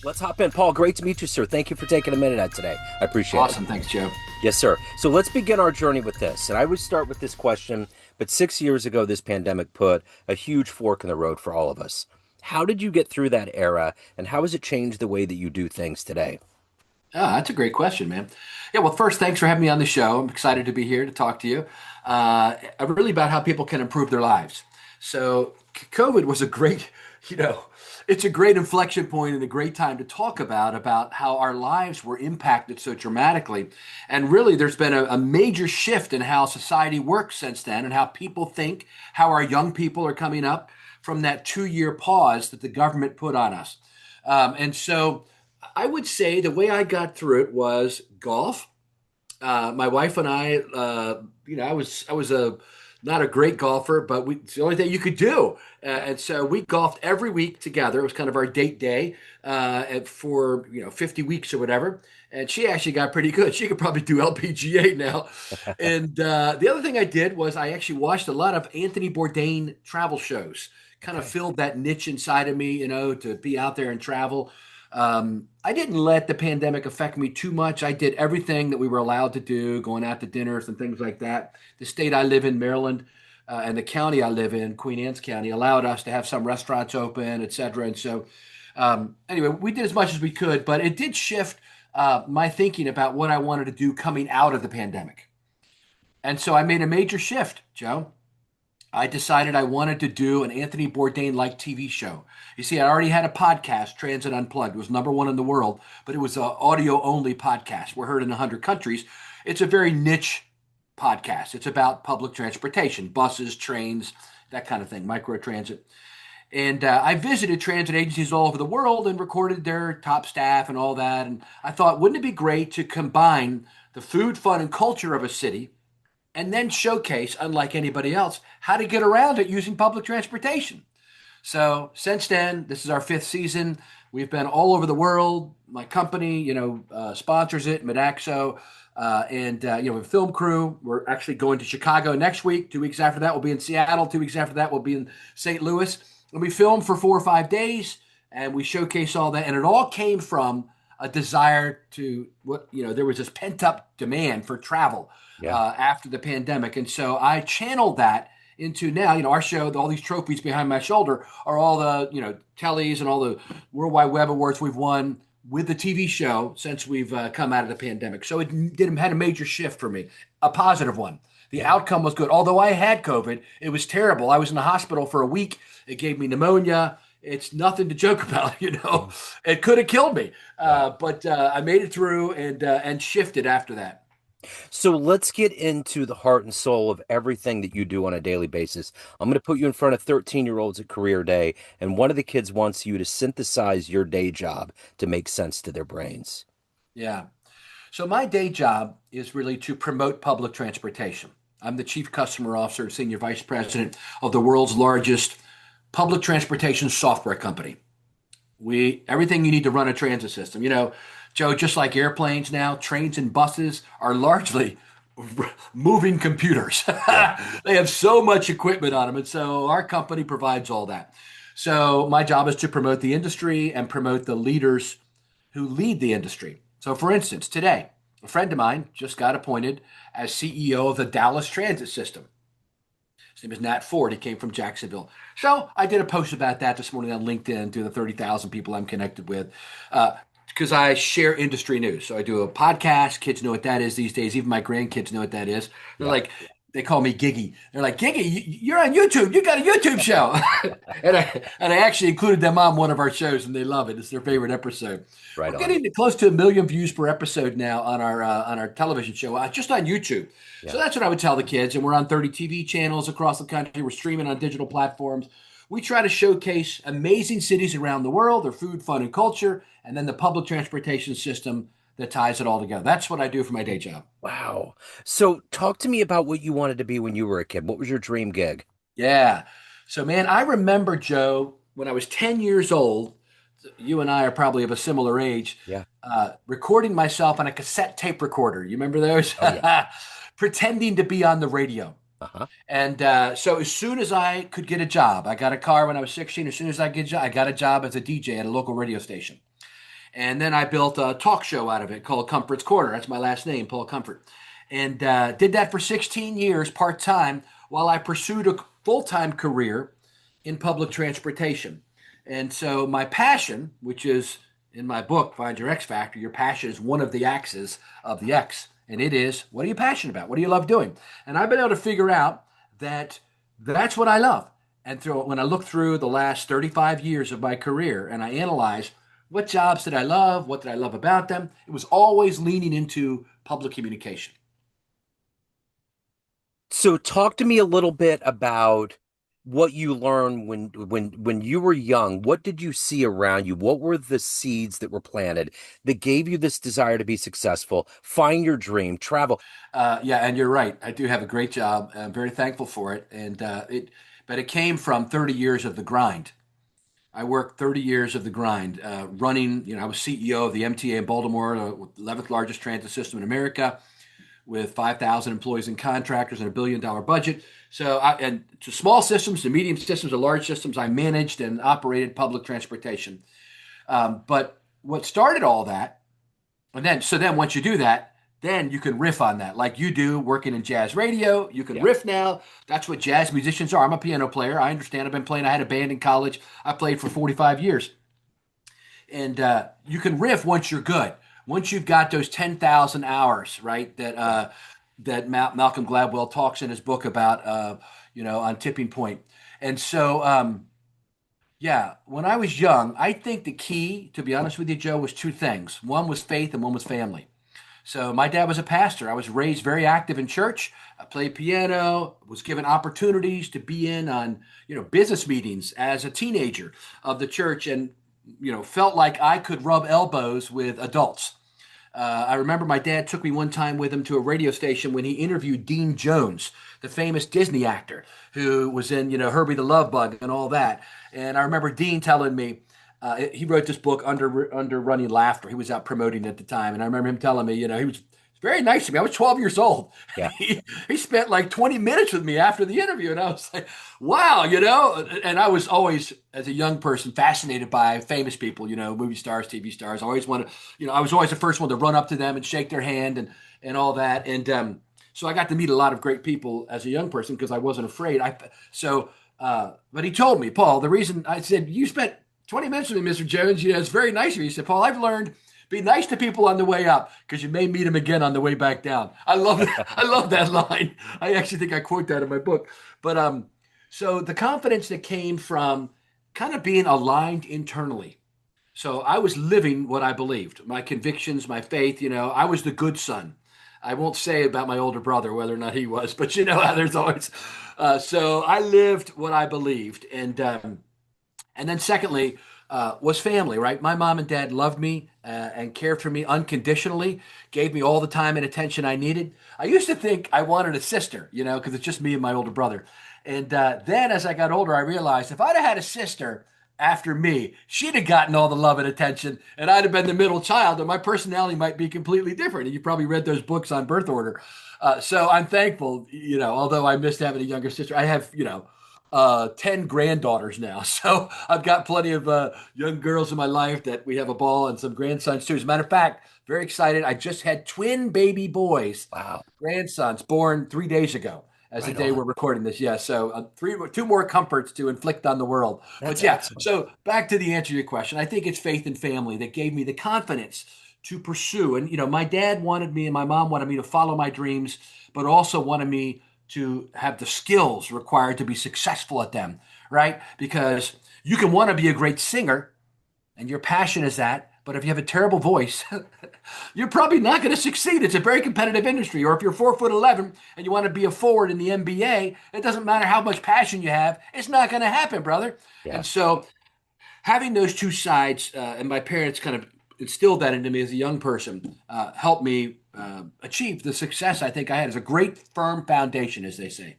Let's hop in. Paul, great to meet you, sir. Thank you for taking a minute out today. I appreciate it. Awesome. Thanks, Joe. Yes, sir. So let's begin our journey with this. And I would start with this question, but 6 years ago, this pandemic put a huge fork in the road for all of us. How did you get through that era, and how has it changed the way that you do things today? Ah, that's a great question, man. Yeah, well, first, thanks for having me on the show. I'm excited to be here to talk to you. Really about how people can improve their lives. So, COVID was a great, you know, it's a great inflection point and a great time to talk about how our lives were impacted so dramatically. And really, there's been a major shift in how society works since then and how people think, how our young people are coming up from that 2 year pause that the government put on us. And so I would say the way I got through it was golf. My wife and I, I was a not a great golfer, but it's the only thing you could do. And so we golfed every week together. It was kind of our date day for 50 weeks or whatever. And she actually got pretty good. She could probably do LPGA now. And the other thing I did was I actually watched a lot of Anthony Bourdain travel shows. Kind of Okay. filled that niche inside of me, to be out there and travel. I didn't let the pandemic affect me too much. I did everything that we were allowed to do, going out to dinners and things like that. The state I live in, Maryland, and the county I live in, Queen Anne's County, allowed us to have some restaurants open, et cetera. And so, anyway, we did as much as we could, but it did shift my thinking about what I wanted to do coming out of the pandemic. And so I made a major shift, Joe. I decided I wanted to do an Anthony Bourdain like TV show. You see, I already had a podcast, Transit Unplugged. It was number one in the world, but it was an audio only podcast. We're heard in 100 countries. It's a very niche podcast. It's about public transportation, buses, trains, that kind of thing, microtransit. And I visited transit agencies all over the world and recorded their top staff and all that. And I thought, wouldn't it be great to combine the food, fun, and culture of a city and then showcase, unlike anybody else, how to get around it using public transportation? So since then, this is our fifth season. We've been all over the world. My company, sponsors it, Midaxo, and we have a film crew. We're actually going to Chicago next week. 2 weeks after that, we'll be in Seattle. 2 weeks after that, we'll be in St. Louis. And we film for 4 or 5 days, and we showcase all that. And it all came from a desire to there was this pent up demand for travel Yeah. after the pandemic, and so I channeled that into now, our show. All these trophies behind my shoulder are all the tellies and all the World Wide Web awards we've won with the TV show since we've come out of the pandemic. So it did had a major shift for me, a positive one. The Yeah. outcome was good. Although I had COVID, it was terrible. I was in the hospital for a week. It gave me pneumonia. It's nothing to joke about, Mm. It could have killed me, Yeah. but I made it through and shifted after that. So let's get into the heart and soul of everything that you do on a daily basis. I'm going to put you in front of 13-year-olds at career day, and one of the kids wants you to synthesize your day job to make sense to their brains. Yeah. So my day job is really to promote public transportation. I'm the chief customer officer and senior vice president of the world's largest public transportation software company. We everything you need to run a transit system. Joe, just like airplanes now, trains and buses are largely moving computers. Yeah. They have so much equipment on them, and so our company provides all that. So my job is to promote the industry and promote the leaders who lead the industry. So, for instance, today, a friend of mine just got appointed as CEO of the Dallas Transit System. His name is Nat Ford. He came from Jacksonville. So I did a post about that this morning on LinkedIn to the 30,000 people I'm connected with because I share industry news. So I do a podcast. Kids know what that is these days. Even my grandkids know what that is. They're Yeah. like, they call me Giggy. They're like, Giggy, you're on YouTube. You got a YouTube show. and I actually included them on one of our shows, and they love it. It's their favorite episode. Right We're on. getting to close to 1 million views per episode now on our television show, just on YouTube. So Yeah. that's what I would tell the kids. And we're on 30 TV channels across the country. We're streaming on digital platforms. We try to showcase amazing cities around the world, their food, fun, and culture, and then the public transportation system that ties it all together. That's what I do for my day job. Wow. So talk to me about what you wanted to be when you were a kid. What was your dream gig? Yeah. So, man, I remember, Joe, when I was 10 years old, you and I are probably of a similar age, Yeah. recording myself on a cassette tape recorder. You remember those? Oh, yeah. Pretending to be on the radio. Uh-huh. And so as soon as I could get a job, I got a car when I was 16. As soon as I got a job as a DJ at a local radio station. And then I built a talk show out of it called Comfort's Corner. That's my last name, Paul Comfort. And did that for 16 years part time while I pursued a full time career in public transportation. And so my passion, which is in my book, Find Your X Factor, your passion is one of the axes of the X. And it is, what are you passionate about? What do you love doing? And I've been able to figure out that that's what I love. And when I look through the last 35 years of my career and I analyze what jobs did I love, what did I love about them, it was always leaning into public communication. So talk to me a little bit about what you learned when you were young. What did you see around you? What were the seeds that were planted that gave you this desire to be successful, find your dream, travel? Yeah, and you're right. I do have a great job. I'm very thankful for it. But it came from 30 years of the grind. I worked 30 years of the grind, running. I was CEO of the MTA in Baltimore, the 11th largest transit system in America, with 5,000 employees and contractors and $1 billion budget. And to small systems, to medium systems, to large systems, I managed and operated public transportation. But what started all that, then once you do that, then you can riff on that, like you do working in jazz radio. You can Yeah. riff now. That's what jazz musicians are. I'm a piano player. I understand. I've been playing. I had a band in college. I played for 45 years. And you can riff once you're good. Once you've got those 10,000 hours, right? That Malcolm Gladwell talks in his book about, on Tipping Point. And so, yeah, when I was young, I think the key, to be honest with you, Joe, was two things. One was faith, and one was family. So my dad was a pastor. I was raised very active in church. I played piano, was given opportunities to be in on, business meetings as a teenager of the church, and felt like I could rub elbows with adults. I remember my dad took me one time with him to a radio station when he interviewed Dean Jones, the famous Disney actor who was in, Herbie the Love Bug and all that. And I remember Dean telling me, he wrote this book under running laughter. He was out promoting it at the time, and I remember him telling me, he was very nice to me. I was 12 years old. Yeah. He spent like 20 minutes with me after the interview, and I was like, wow, And I was always, as a young person, fascinated by famous people, movie stars, TV stars. I always wanted, I was always the first one to run up to them and shake their hand and all that. And so I got to meet a lot of great people as a young person because I wasn't afraid. But he told me, Paul, the reason I said you spent 20 minutes with me, Mr. Jones. It's very nice of you. He said, Paul, I've learned be nice to people on the way up because you may meet them again on the way back down. I love that. I love that line. I actually think I quote that in my book. But so the confidence that came from kind of being aligned internally. So I was living what I believed, my convictions, my faith. I was the good son. I won't say about my older brother whether or not he was, but how there's always. So I lived what I believed, and then secondly, was family, right? My mom and dad loved me and cared for me unconditionally, gave me all the time and attention I needed. I used to think I wanted a sister, because it's just me and my older brother. And then as I got older, I realized if I'd have had a sister after me, she'd have gotten all the love and attention, and I'd have been the middle child, and my personality might be completely different. And you probably read those books on birth order. So I'm thankful, although I missed having a younger sister, I have, 10 granddaughters now. So I've got plenty of young girls in my life that we have a ball and some grandsons too. As a matter of fact, very excited. I just had twin baby boys, Wow. grandsons, born 3 days ago. As the Right day on.2 recording this, yeah. So two more comforts to inflict on the world. That's But yeah, excellent. so back to the answer to your question, I think it's faith and family that gave me the confidence to pursue. And my dad wanted me and my mom wanted me to follow my dreams, but also wanted me to have the skills required to be successful at them, right? Because you can want to be a great singer and your passion is that, but if you have a terrible voice, you're probably not going to succeed. It's a very competitive industry. Or if you're 4'11" and you want to be a forward in the NBA, it doesn't matter how much passion you have, it's not going to happen, brother. Yeah. And so having those two sides, and my parents kind of instilled that into me as a young person, helped me achieve the success I think I had. It's a great, firm foundation, as they say.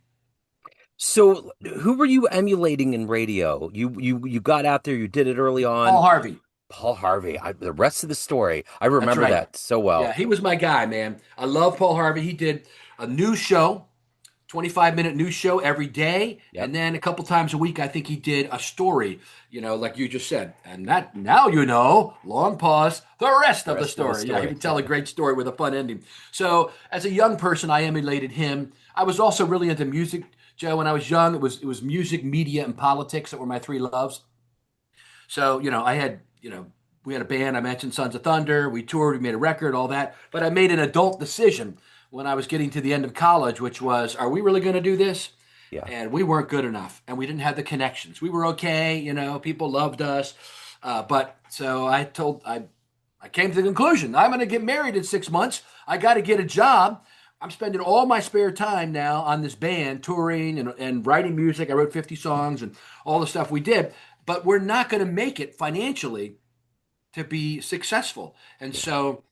So who were you emulating in radio? You got out there, you did it early on. Paul Harvey. Paul Harvey. The rest of the story, I That's remember right. that so Yeah, well. he was my guy, man. I love Paul Harvey. He did a news show 25-minute news show every day. Yep. And then a couple times a week, I think he did a story, like you just said. And that now, long pause, the rest The of the rest of the story. Yeah, he story. would tell a great story with a fun ending. So as a young person, I emulated him. I was also really into music, Joe. When I was young, it was music, media, and politics that were my three loves. So, we had a band. I mentioned Sons of Thunder. We toured, we made a record, all that. But I made an adult decision when I was getting to the end of college, which was, are we really going to do this? Yeah. And we weren't good enough, and we didn't have the connections. We were okay, people loved us. But so I came to the conclusion I'm going to get married in 6 months. I got to get a job. I'm spending all my spare time now on this band, touring and writing music. I wrote 50 songs and all the stuff we did, but we're not going to make it financially to be successful. And Yeah. so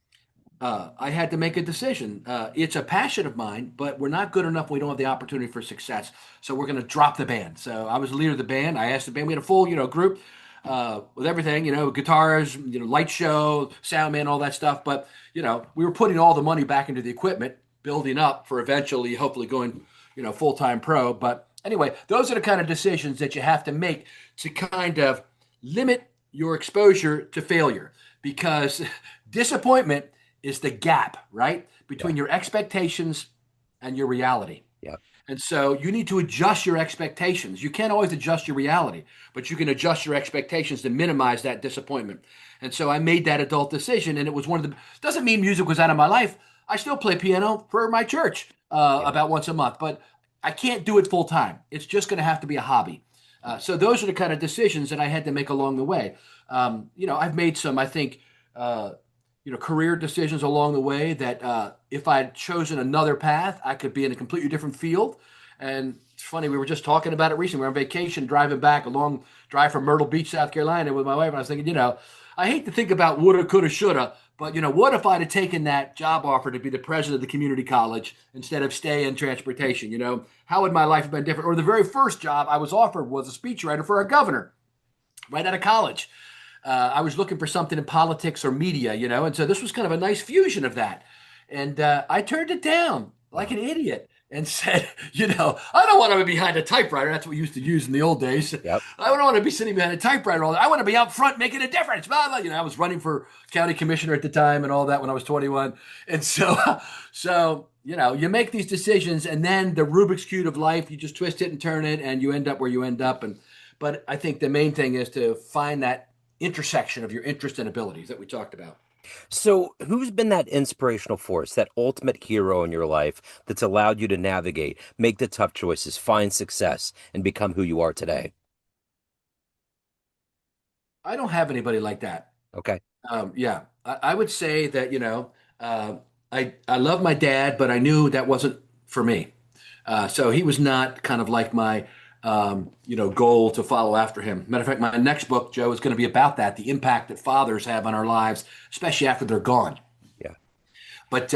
I had to make a decision. It's a passion of mine, but we're not good enough. We don't have the opportunity for success. So we're going to drop the band. So I was the leader of the band. I asked the band, we had a full, group with everything, guitars, light show, sound man, all that stuff. But, we were putting all the money back into the equipment, building up for eventually, hopefully going, full-time pro. But anyway, those are the kind of decisions that you have to make to kind of limit your exposure to failure because disappointment is the gap, right? Yeah. Between your expectations and your reality. Yeah. And so you need to adjust your expectations. You can't always adjust your reality, but you can adjust your expectations to minimize that disappointment. And so I made that adult decision, and it was one of the. Doesn't mean music was out of my life. I still play piano for my church Yeah. about once a month, but I can't do it full time. It's just going to have to be a hobby. So those are the kind of decisions that I had to make along the way. I've made some, I think, career decisions along the way that if I had chosen another path, I could be in a completely different field. And it's funny, we were just talking about it recently. We were on vacation, driving back a long drive from Myrtle Beach, South Carolina, with my wife, and I was thinking, I hate to think about woulda, coulda, shoulda, but what if I'd have taken that job offer to be the president of the community college instead of stay in transportation? How would my life have been different? Or the very first job I was offered was a speechwriter for a governor right out of college. I was looking for something in politics or media, and so this was kind of a nice fusion of that. And I turned it down like Wow. an idiot and said, I don't want to be behind a typewriter. That's what we used to use in the old days. Yep. I don't want to be sitting behind a typewriter all day. I want to be out front making a difference. Blah, blah. I was running for county commissioner at the time and all that when I was 21. And so, you make these decisions, and then the Rubik's Cube of life, you just twist it and turn it, and you end up where you end up. But I think the main thing is to find that intersection of your interest and abilities that we talked about. So, who's been that inspirational force, that ultimate hero in your life that's allowed you to navigate, make the tough choices, find success, and become who you are today? I don't have anybody like that. Okay. Yeah, I would say that I love my dad, but I knew that wasn't for me. So he was not kind of like my goal to follow after him. Matter of fact, my next book, Joe, is going to be about that, the impact that fathers have on our lives, especially after they're gone. Yeah. But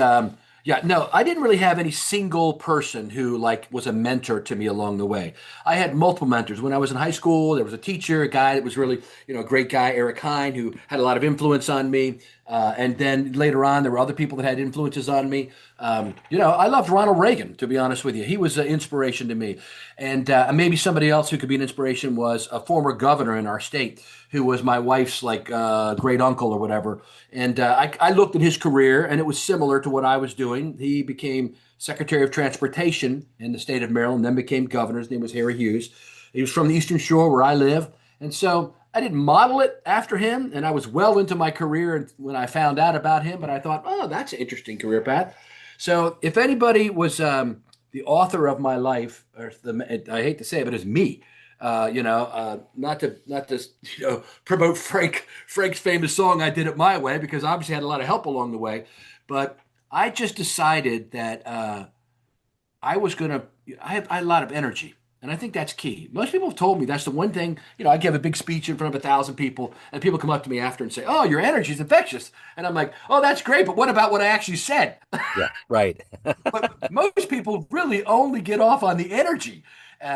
yeah, no, I didn't really have any single person who was a mentor to me along the way. I had multiple mentors. When I was in high school, there was a teacher, a guy that was really, a great guy, Eric Hine, who had a lot of influence on me. And then later on, there were other people that had influences on me. I loved Ronald Reagan, to be honest with you. He was an inspiration to me. And maybe somebody else who could be an inspiration was a former governor in our state who was my wife's great uncle or whatever. And I looked at his career, and it was similar to what I was doing. He became Secretary of Transportation in the state of Maryland, then became governor. His name was Harry Hughes. He was from the Eastern Shore where I live. And so I didn't model it after him, and I was well into my career when I found out about him. But I thought, oh, that's an interesting career path. So if anybody was the author of my life, I hate to say it, but it's me. Not to promote Frank's famous song "I Did It My Way" because obviously I had a lot of help along the way, but I just decided that I was gonna. I had a lot of energy, and I think that's key. Most people have told me that's the one thing. I give a big speech in front of 1,000 people, and people come up to me after and say, "Oh, your energy is infectious," and I'm like, "Oh, that's great, but what about what I actually said?" Yeah. Right. But most people really only get off on the energy.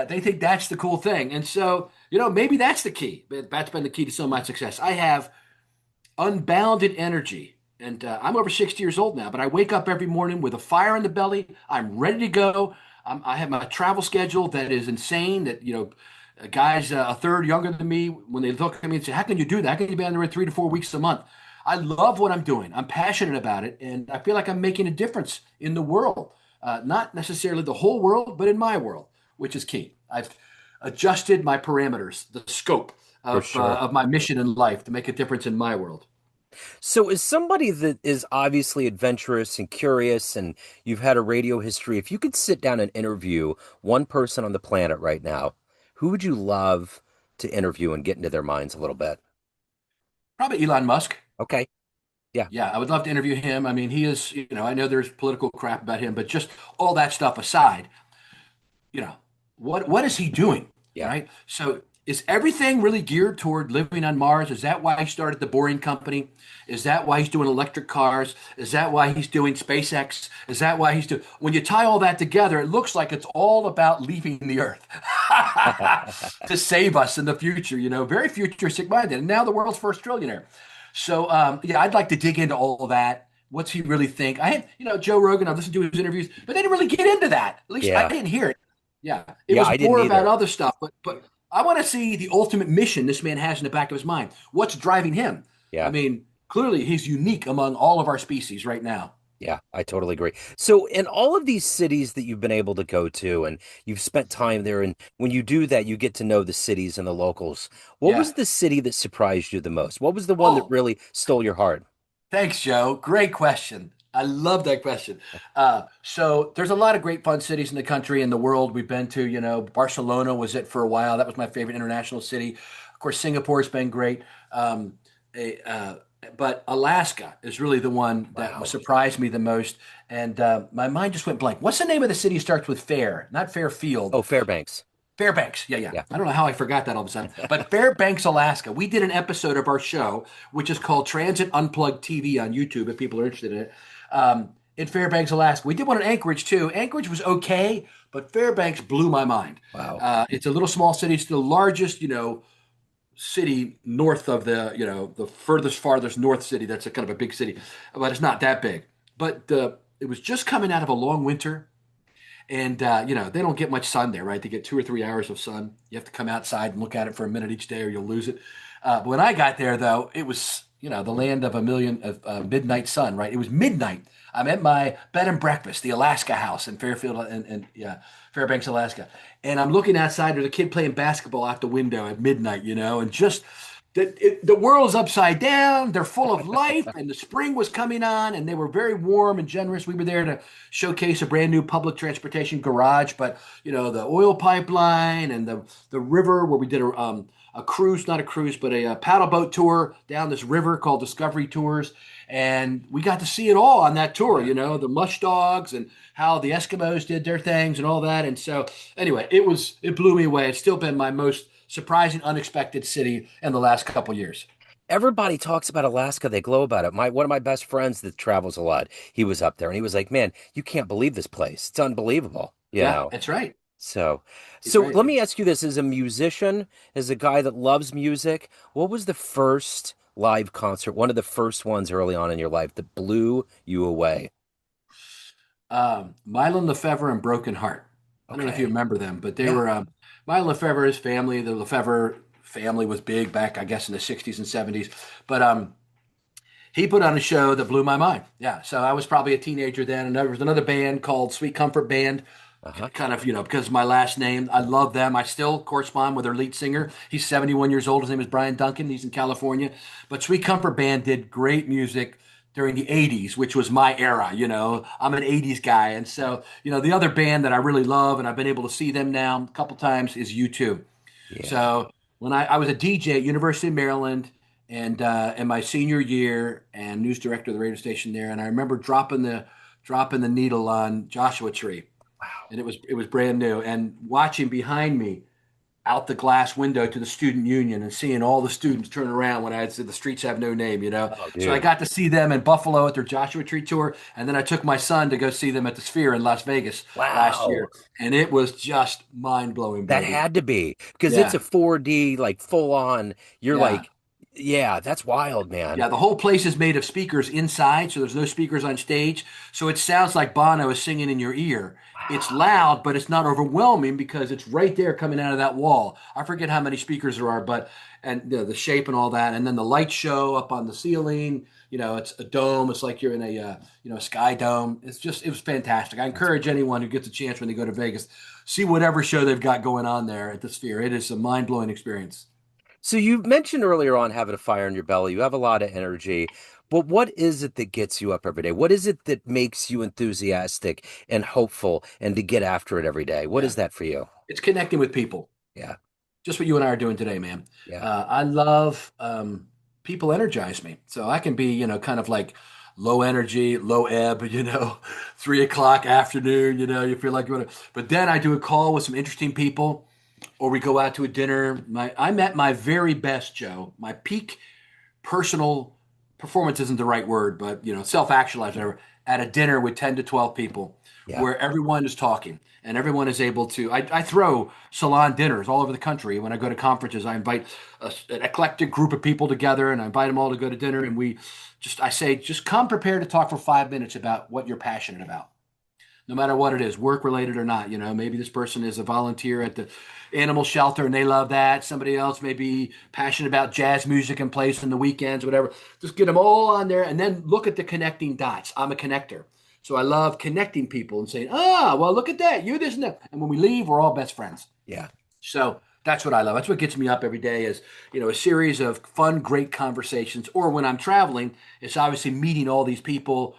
They think that's the cool thing. And so, maybe that's the key. That's been the key to some of my success. I have unbounded energy. And I'm over 60 years old now, but I wake up every morning with a fire in the belly. I'm ready to go. I have my travel schedule that is insane. That guys a third younger than me, when they look at me and say, "How can you do that? How can you be on the road 3 to 4 weeks a month?" I love what I'm doing. I'm passionate about it, and I feel like I'm making a difference in the world. Not necessarily the whole world, but in my world, which is key. I've adjusted my parameters, the scope For sure. of my mission in life to make a difference in my world. So, as somebody that is obviously adventurous and curious, and you've had a radio history, if you could sit down and interview one person on the planet right now, who would you love to interview and get into their minds a little bit? Probably Elon Musk. Okay. Yeah. Yeah, I would love to interview him. I mean, he is, I know there's political crap about him, but just all that stuff aside, you know, what is he doing? Yeah. Right? So is everything really geared toward living on Mars? Is that why he started the Boring Company? Is that why he's doing electric cars? Is that why he's doing SpaceX? Is that why he's doing when you tie all that together, it looks like it's all about leaving the Earth to save us in the future, very futuristic minded. And now the world's first trillionaire. So yeah, I'd like to dig into all of that. What's he really think? I had, Joe Rogan, I've listened to his interviews, but they didn't really get into that. At least I Yeah. didn't hear it. Yeah, it Yeah, was I didn't more about either. other stuff, but I want to see the ultimate mission this man has in the back of his mind. What's driving him? I Yeah. mean, clearly he's unique among all of our species right now. Yeah, I totally agree. So, in all of these cities that you've been able to go to and you've spent time there, and when you do that, you get to know the cities and the locals. What Yeah. was the city that surprised you the most? What was the one that Oh, really stole your heart? thanks, Joe. Great question. I love that question. So there's a lot of great fun cities in the country and the world we've been to. Barcelona was it for a while. That was my favorite international city. Of course, Singapore's been great. Um, eh, uh, but Alaska is really the one that Wow. surprised me the most. And my mind just went blank. What's the name of the city starts with Fair? Not Fairfield. Oh, Fairbanks. Fairbanks. Yeah, yeah. Yeah. I don't know how I forgot that all of a sudden. But Fairbanks, Alaska. We did an episode of our show, which is called Transit Unplugged TV on YouTube, if people are interested in it, in Fairbanks, Alaska. We did one in Anchorage, too. Anchorage was okay, but Fairbanks blew my mind. Wow. It's a little small city. It's the largest, city north of the furthest, farthest north city. That's a kind of a big city, but it's not that big. But it was just coming out of a long winter. And they don't get much sun there, right? They get 2 or 3 hours of sun. You have to come outside and look at it for a minute each day, or you'll lose it. But when I got there, though, it was the land of a million of midnight sun, right? It was midnight. I'm at my bed and breakfast, the Alaska House in Fairfield and yeah, Fairbanks, Alaska, and I'm looking outside. There's a kid playing basketball out the window at midnight, and just the world's upside down. They're full of life, and the spring was coming on, and they were very warm and generous. We were there to showcase a brand new public transportation garage, but the oil pipeline and the river where we did a cruise, not a cruise, but a paddle boat tour down this river called Discovery Tours, and we got to see it all on that tour. Yeah. The mush dogs and how the Eskimos did their things and all that. And so, anyway, it blew me away. It's still been my most surprising, unexpected city in the last couple years. Everybody talks about Alaska. They glow about it. One of my best friends that travels a lot, he was up there and he was like, "Man, you can't believe this place. It's unbelievable." Yeah, that's right. So, It's so right. let me ask you this: as a musician, as a guy that loves music, what was the first live concert, one of the first ones early on in your life that blew you away? Mylon Lefevre and Broken Heart. I don't know if you Okay. remember them, but they Yeah. were Mylon Lefevre, his family. The Lefevre family was big back, I guess, in the 60s and 70s. But he put on a show that blew my mind. Yeah. So I was probably a teenager then. And there was another band called Sweet Comfort Band, Uh-huh. kind of, because of my last name. I love them. I still correspond with their lead singer. He's 71 years old. His name is Brian Duncan. He's in California. But Sweet Comfort Band did great music during the 80s, which was my era. I'm an 80s guy. And so, the other band that I really love and I've been able to see them now a couple times is U2. Yeah. So when I was a DJ at University of Maryland and in my senior year and news director of the radio station there, and I remember dropping the needle on Joshua Tree, Wow. and it was brand new, and watching behind me out the glass window to the student union and seeing all the students turn around when I had said the streets have no name. Oh, So I dude. got to see them in Buffalo at their Joshua Tree tour, and then I took my son to go see them at the Sphere in Las Vegas last Wow. year, and it was just mind blowing, That baby. had to be because it's Yeah, a 4D, like full on. You're yeah. like, Yeah, that's wild, man. Yeah, the whole place is made of speakers inside, so there's no speakers on stage. So it sounds like Bono is singing in your ear. It's Wow. loud, but it's not overwhelming because it's right there coming out of that wall. I forget how many speakers there are, but and the shape and all that, and then the light show up on the ceiling. It's a dome. It's like you're in a sky dome. It was fantastic. I That's encourage anyone who gets a chance when they go to Vegas, see whatever show they've got going on there at the Sphere. It is a mind blowing experience. So you mentioned earlier on having a fire in your belly. You have a lot of energy. But what is it that gets you up every day? What is it that makes you enthusiastic and hopeful and to get after it every day? What Yeah, is that for you? it's connecting with people. Yeah, Just what you and I are doing today, man. yeah, I love people energize me. So I can be, kind of like low energy, low ebb, 3 o'clock afternoon, you feel like you want to. But then I do a call with some interesting people, or we go out to a dinner. I'm at my very best, Joe. My peak personal performance isn't the right word, but self-actualized, whatever, at a dinner with 10 to 12 people yeah, where everyone is talking and everyone is able to. I throw salon dinners all over the country. When I go to conferences, I invite an eclectic group of people together and I invite them all to go to dinner. And I say, just come prepared to talk for 5 minutes about what you're passionate about, no matter what it is, work related or not. Maybe this person is a volunteer at the animal shelter and they love that. Somebody else may be passionate about jazz music and plays on the weekends, whatever. Just get them all on there and then look at the connecting dots. I'm a connector. So I love connecting people and saying, well, look at that. You this and that. And when we leave, we're all best friends. yeah. So that's what I love. That's what gets me up every day is, a series of fun, great conversations. Or when I'm traveling, it's obviously meeting all these people.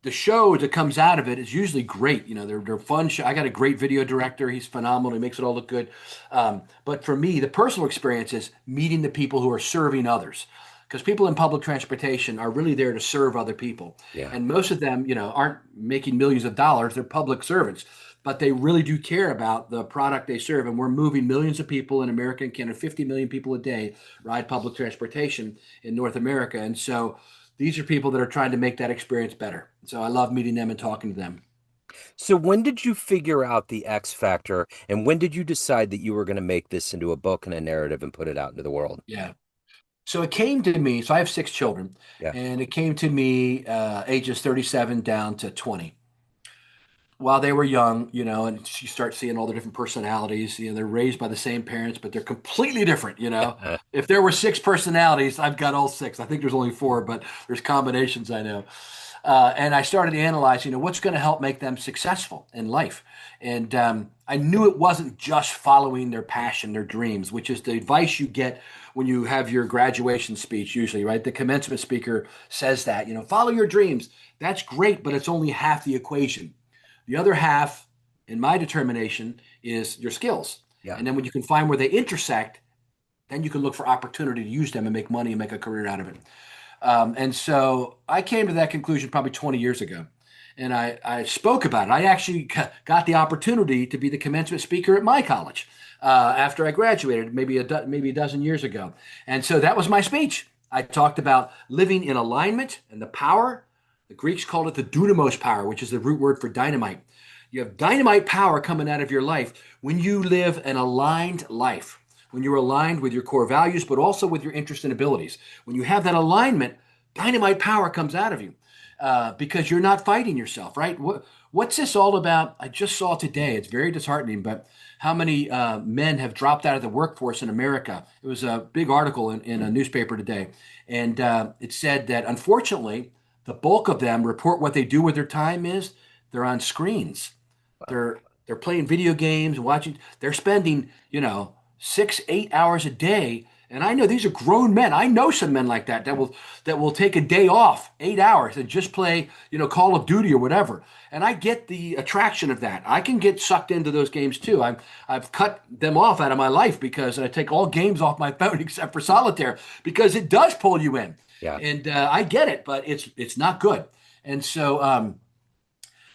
The show that comes out of it is usually great. They're fun. I got a great video director. He's phenomenal. He makes it all look good. But for me, the personal experience is meeting the people who are serving others, because people in public transportation are really there to serve other people, Yeah. and most of them, aren't making millions of dollars. They're public servants, but they really do care about the product they serve. And we're moving millions of people in America and Canada. 50 million people a day ride public transportation in North America, and so these are people that are trying to make that experience better. So I love meeting them and talking to them. So when did you figure out the X factor and when did you decide that you were going to make this into a book and a narrative and put it out into the world? Yeah. So it came to me. So I have 6 children, Yeah. and it came to me ages 37 down to 20. While they were young, and you start seeing all the different personalities. They're raised by the same parents, but they're completely different. If there were six personalities, I've got all six. I think there's only four, but there's combinations I know. And I started analyzing, what's going to help make them successful in life. And I knew it wasn't just following their passion, their dreams, which is the advice you get when you have your graduation speech, usually, right? The commencement speaker says that, follow your dreams. That's great, but it's only half the equation. The other half, in my determination, is your skills. Yeah. And then when you can find where they intersect, then you can look for opportunity to use them and make money and make a career out of it. And so I came to that conclusion probably 20 years ago. And I spoke about it. I actually got the opportunity to be the commencement speaker at my college after I graduated, maybe a dozen years ago. And so that was my speech. I talked about living in alignment and the power. The Greeks called it the dunamos power, which is the root word for dynamite. You have dynamite power coming out of your life when you live an aligned life, when you're aligned with your core values, but also with your interests and abilities. When you have that alignment, dynamite power comes out of you because you're not fighting yourself, right? What's this all about? I just saw today, it's very disheartening, but how many men have dropped out of the workforce in America? It was a big article in a newspaper today. And it said that unfortunately, the bulk of them report what they do with their time is they're on screens. Wow. They're playing video games, watching. They're spending 6, 8 hours a day. And I know these are grown men. I know some men like that will take a day off, 8 hours, and just play Call of Duty or whatever. And I get the attraction of that. I can get sucked into those games too. I've cut them off out of my life because I take all games off my phone except for solitaire because it does pull you in. Yeah. And I get it, but it's not good. And so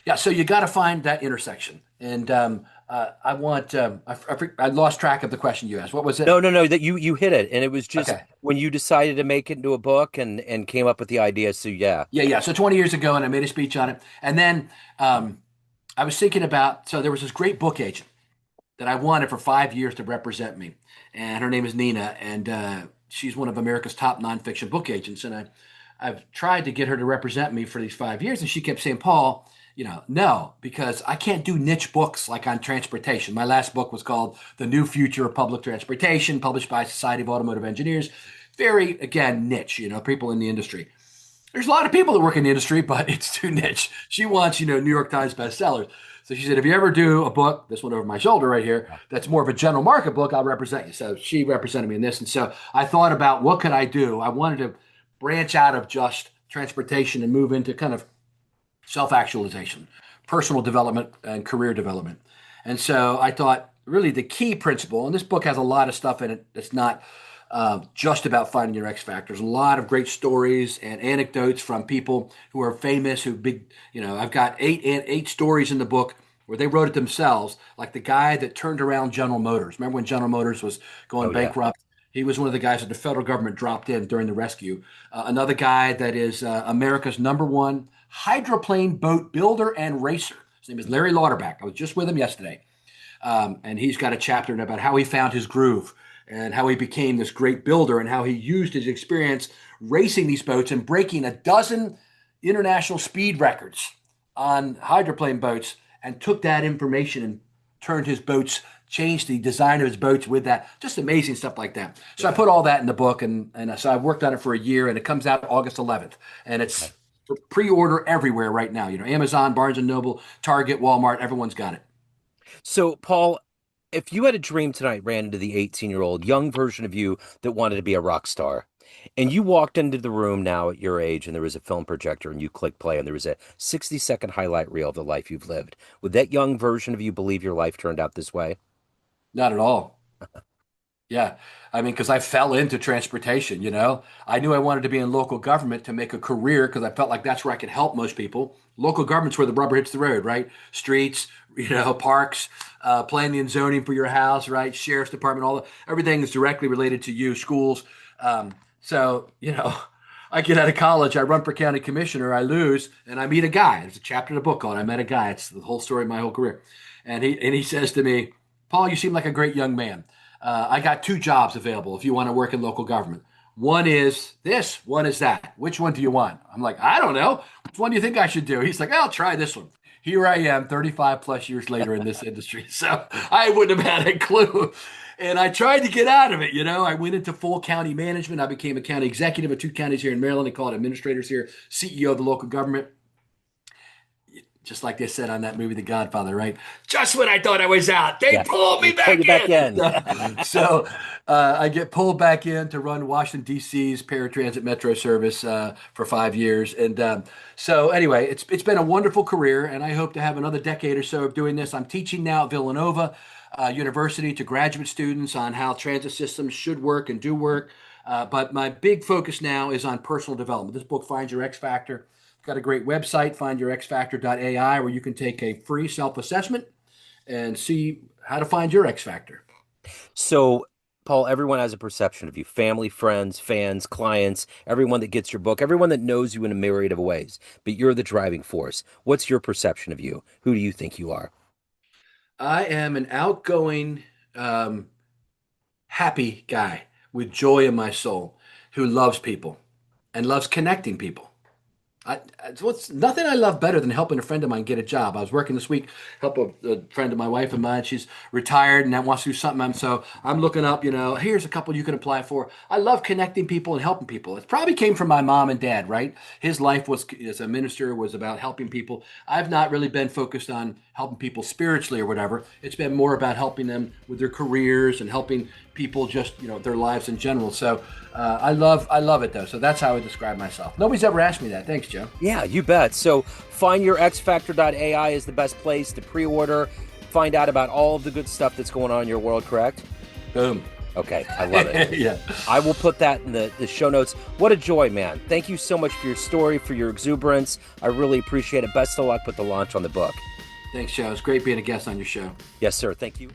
yeah, so you got to find that intersection. And I want I lost track of the question you asked. What was No, it? no, no, that you hit it. And it was just Okay. when you decided to make it into a book and came up with the idea. So yeah. Yeah, yeah. So 20 years ago, and I made a speech on it. And then I was thinking about, so there was this great book agent that I wanted for 5 years to represent me. And her name is Nina. And she's one of America's top nonfiction book agents, and I've tried to get her to represent me for these 5 years, and she kept saying, Paul, no, because I can't do niche books like on transportation. My last book was called The New Future of Public Transportation, published by Society of Automotive Engineers. Very, again, niche, people in the industry. There's a lot of people that work in the industry, but it's too niche. She wants, New York Times bestsellers. So she said, if you ever do a book, this one over my shoulder right here, that's more of a general market book, I'll represent you. So she represented me in this. And so I thought about what could I do? I wanted to branch out of just transportation and move into kind of self-actualization, personal development, and career development. And so I thought really the key principle, and this book has a lot of stuff in it that's not just about finding your X factor. There's a lot of great stories and anecdotes from people who are famous, I've got eight stories in the book where they wrote it themselves, like the guy that turned around General Motors. Remember when General Motors was going Oh yeah. bankrupt? He was one of the guys that the federal government dropped in during the rescue. Another guy that is America's #1 hydroplane boat builder and racer. His name is Larry Lauterbach. I was just with him yesterday. And he's got a chapter about how he found his groove and how he became this great builder and how he used his experience racing these boats and breaking a dozen international speed records on hydroplane boats and took that information and turned his boats, changed the design of his boats with that. Just amazing stuff like that. So I put all that in the book, and so I've worked on it for a year, and it comes out August 11th. And it's pre-order everywhere right now. Amazon, Barnes & Noble, Target, Walmart, everyone's got it. So, Paul, if you had a dream tonight, ran into the 18-year-old young version of you that wanted to be a rock star, and you walked into the room now at your age, and there was a film projector, and you click play, and there was a 60-second highlight reel of the life you've lived, would that young version of you believe your life turned out this way? Not at all. Yeah. I mean, because I fell into transportation, I knew I wanted to be in local government to make a career because I felt like that's where I could help most people. Local government's where the rubber hits the road, right? Streets, parks, planning and zoning for your house, right? Sheriff's department, everything is directly related to you, schools. So, I get out of college, I run for county commissioner, I lose, and I meet a guy. There's a chapter in the book called I Met a Guy. It's the whole story of my whole career. And he says to me, Paul, you seem like a great young man. I got 2 jobs available if you want to work in local government. One is this, one is that. Which one do you want? I'm like, I don't know. Which one do you think I should do? He's like, I'll try this one. Here I am 35 plus years later in this industry. So I wouldn't have had a clue. And I tried to get out of it. I went into full county management. I became a county executive of 2 counties here in Maryland. They call it administrators here, CEO of the local government. Just like they said on that movie, The Godfather, right? Just when I thought I was out, they pulled me back in. So I get pulled back in to run Washington, D.C.'s paratransit metro service for 5 years. And so anyway, it's been a wonderful career, and I hope to have another decade or so of doing this. I'm teaching now at Villanova University to graduate students on how transit systems should work and do work. But my big focus now is on personal development. This book, Find Your X Factor. Got a great website, findyourxfactor.ai, where you can take a free self-assessment and see how to find your X Factor. So, Paul, everyone has a perception of you. Family, friends, fans, clients, everyone that gets your book, everyone that knows you in a myriad of ways. But you're the driving force. What's your perception of you? Who do you think you are? I am an outgoing, happy guy with joy in my soul who loves people and loves connecting people. What's nothing I love better than helping a friend of mine get a job. I was working this week, help a friend of my wife and mine. She's retired and wants to do something. So I'm looking up, here's a couple you can apply for. I love connecting people and helping people. It probably came from my mom and dad, right? His life was as a minister was about helping people. I've not really been focused on helping people spiritually or whatever. It's been more about helping them with their careers and helping people just, their lives in general. So I love it though. So that's how I describe myself. Nobody's ever asked me that. Thanks, Joe. Yeah, you bet. So findyourxfactor.ai is the best place to pre-order, find out about all of the good stuff that's going on in your world, correct? Boom. Okay, I love it. Yeah. I will put that in the show notes. What a joy, man. Thank you so much for your story, for your exuberance. I really appreciate it. Best of luck with the launch on the book. Thanks, Joe. It's great being a guest on your show. Yes, sir. Thank you.